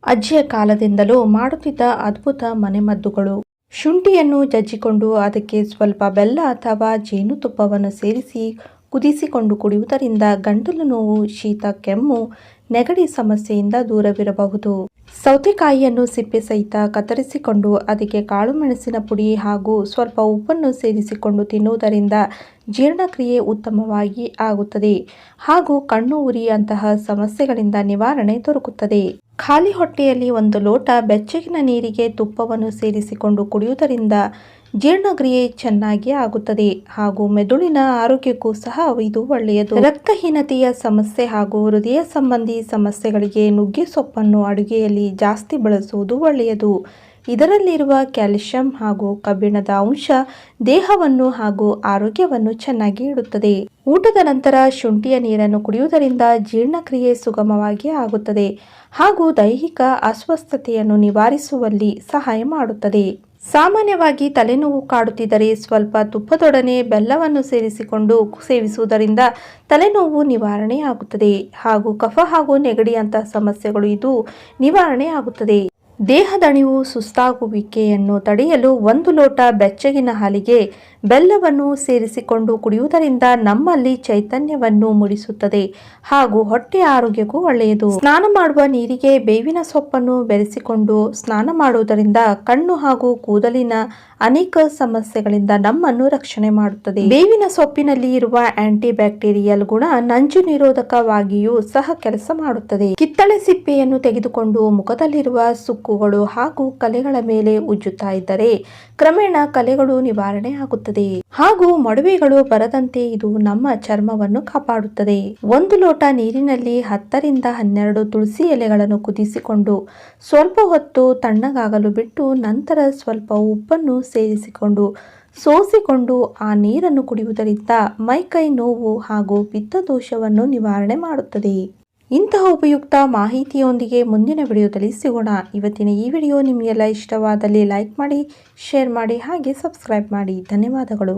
ಅಜ್ಜಿಯ ಕಾಲದಿಂದಲೂ ಮಾಡುತ್ತಿದ್ದ ಅದ್ಭುತ ಮನೆಮದ್ದುಗಳು. ಶುಂಠಿಯನ್ನು ಜಜ್ಜಿಕೊಂಡು ಅದಕ್ಕೆ ಸ್ವಲ್ಪ ಬೆಲ್ಲ ಅಥವಾ ಜೇನುತುಪ್ಪವನ್ನು ಸೇರಿಸಿ ಕುದಿಸಿಕೊಂಡು ಕುಡಿಯುವುದರಿಂದ ಗಂಟಲು ನೋವು, ಶೀತ, ಕೆಮ್ಮು, ನೆಗಡಿ ಸಮಸ್ಯೆಯಿಂದ ದೂರವಿರಬಹುದು. ಸೌತೆಕಾಯಿಯನ್ನು ಸಿಪ್ಪೆ ಸಹಿತ ಕತ್ತರಿಸಿಕೊಂಡು ಅದಕ್ಕೆ ಕಾಳು ಮೆಣಸಿನ ಪುಡಿ ಹಾಗೂ ಸ್ವಲ್ಪ ಉಪ್ಪನ್ನು ಸೇರಿಸಿಕೊಂಡು ತಿನ್ನುವುದರಿಂದ ಜೀರ್ಣಕ್ರಿಯೆ ಉತ್ತಮವಾಗಿ ಆಗುತ್ತದೆ ಹಾಗೂ ಕಣ್ಣು ಉರಿ ಅಂತಹ ಸಮಸ್ಯೆಗಳಿಂದ ನಿವಾರಣೆ ದೊರಕುತ್ತದೆ. ಖಾಲಿ ಹೊಟ್ಟೆಯಲ್ಲಿ 1 ಲೋಟ ಬೆಚ್ಚಗಿನ ನೀರಿಗೆ ತುಪ್ಪವನ್ನು ಸೇರಿಸಿಕೊಂಡು ಕುಡಿಯುವುದರಿಂದ ಜೀರ್ಣಕ್ರಿಯೆ ಚೆನ್ನಾಗಿ ಆಗುತ್ತದೆ ಹಾಗೂ ಮೆದುಳಿನ ಆರೋಗ್ಯಕ್ಕೂ ಸಹ ಇದು ಒಳ್ಳೆಯದು. ರಕ್ತಹೀನತೆಯ ಸಮಸ್ಯೆ ಹಾಗೂ ಹೃದಯ ಸಂಬಂಧಿ ಸಮಸ್ಯೆಗಳಿಗೆ ನುಗ್ಗೆ ಸೊಪ್ಪನ್ನು ಅಡುಗೆಯಲ್ಲಿ ಜಾಸ್ತಿ ಬಳಸುವುದು ಒಳ್ಳೆಯದು. ಇದರಲ್ಲಿರುವ ಕ್ಯಾಲ್ಸಿಯಂ ಹಾಗೂ ಕಬ್ಬಿಣದ ಅಂಶ ದೇಹವನ್ನು ಹಾಗೂ ಆರೋಗ್ಯವನ್ನು ಚೆನ್ನಾಗಿ ಇಡುತ್ತದೆ. ಊಟದ ನಂತರ ಶುಂಠಿಯ ನೀರನ್ನು ಕುಡಿಯುವುದರಿಂದ ಜೀರ್ಣಕ್ರಿಯೆ ಸುಗಮವಾಗಿ ಆಗುತ್ತದೆ ಹಾಗೂ ದೈಹಿಕ ಅಸ್ವಸ್ಥತೆಯನ್ನು ನಿವಾರಿಸುವಲ್ಲಿ ಸಹಾಯ ಮಾಡುತ್ತದೆ. ಸಾಮಾನ್ಯವಾಗಿ ತಲೆನೋವು ಕಾಡುತ್ತಿದ್ದರೆ ಸ್ವಲ್ಪ ತುಪ್ಪದೊಡನೆ ಬೆಲ್ಲವನ್ನು ಸೇರಿಸಿಕೊಂಡು ಸೇವಿಸುವುದರಿಂದ ತಲೆನೋವು ನಿವಾರಣೆ ಆಗುತ್ತದೆ ಹಾಗೂ ಕಫ ಹಾಗೂ ನೆಗಡಿಯಂತಹ ಸಮಸ್ಯೆಗಳು ಇದು ನಿವಾರಣೆ ಆಗುತ್ತದೆ. ದೇಹದಣಿವು, ಸುಸ್ತಾಗುವಿಕೆಯನ್ನು ತಡೆಯಲು 1 ಲೋಟ ಬೆಚ್ಚಗಿನ ಹಾಲಿಗೆ ಬೆಲ್ಲವನ್ನು ಸೇರಿಸಿಕೊಂಡು ಕುಡಿಯುವುದರಿಂದ ನಮ್ಮಲ್ಲಿ ಚೈತನ್ಯವನ್ನು ಮೂಡಿಸುತ್ತದೆ ಹಾಗೂ ಹೊಟ್ಟೆ ಆರೋಗ್ಯಕ್ಕೂ ಒಳ್ಳೆಯದು. ಸ್ನಾನ ಮಾಡುವ ನೀರಿಗೆ ಬೇವಿನ ಸೊಪ್ಪನ್ನು ಬೆರೆಸಿಕೊಂಡು ಸ್ನಾನ ಮಾಡುವುದರಿಂದ ಕಣ್ಣು ಹಾಗೂ ಕೂದಲಿನ ಅನೇಕ ಸಮಸ್ಯೆಗಳಿಂದ ನಮ್ಮನ್ನು ರಕ್ಷಣೆ ಮಾಡುತ್ತದೆ. ಬೇವಿನ ಸೊಪ್ಪಿನಲ್ಲಿ ಇರುವ ಆಂಟಿ ಬ್ಯಾಕ್ಟೀರಿಯಲ್ ಗುಣ ನಂಜು ನಿರೋಧಕವಾಗಿಯೂ ಸಹ ಕೆಲಸ ಮಾಡುತ್ತದೆ. ಕಿತ್ತಳೆ ಸಿಪ್ಪೆಯನ್ನು ತೆಗೆದುಕೊಂಡು ಮುಖದಲ್ಲಿರುವ ಸುಕ್ಕುಗಳು ಹಾಗೂ ಕಲೆಗಳ ಮೇಲೆ ಉಜ್ಜುತ್ತಾ ಇದ್ದರೆ ಕ್ರಮೇಣ ಕಲೆಗಳು ನಿವಾರಣೆ ಆಗುತ್ತದೆ ಹಾಗೂ ಮೊಡವೆಗಳು ಬರದಂತೆ ಇದು ನಮ್ಮ ಚರ್ಮವನ್ನು ಕಾಪಾಡುತ್ತದೆ. 1 ಲೋಟ ನೀರಿನಲ್ಲಿ 10 ರಿಂದ 12 ತುಳಸಿ ಎಲೆಗಳನ್ನು ಕುದಿಸಿಕೊಂಡು ಸ್ವಲ್ಪ ಹೊತ್ತು ತಣ್ಣಗಾಗಲು ಬಿಟ್ಟು ನಂತರ ಸ್ವಲ್ಪ ಉಪ್ಪನ್ನು ಸೇರಿಸಿಕೊಂಡು ಸೋಸಿಕೊಂಡು ಆ ನೀರನ್ನು ಕುಡಿಯುವುದರಿಂದ ಮೈಕೈ ನೋವು ಹಾಗೂ ಪಿತ್ತದೋಷವನ್ನು ನಿವಾರಣೆ ಮಾಡುತ್ತದೆ. ಇಂತಹ ಉಪಯುಕ್ತ ಮಾಹಿತಿಯೊಂದಿಗೆ ಮುಂದಿನ ವಿಡಿಯೋದಲ್ಲಿ ಸಿಗೋಣ. ಇವತ್ತಿನ ಈ ವಿಡಿಯೋ ನಿಮಗೆಲ್ಲ ಇಷ್ಟವಾದಲ್ಲಿ ಲೈಕ್ ಮಾಡಿ, ಶೇರ್ ಮಾಡಿ ಹಾಗೆ ಸಬ್ಸ್ಕ್ರೈಬ್ ಮಾಡಿ. ಧನ್ಯವಾದಗಳು.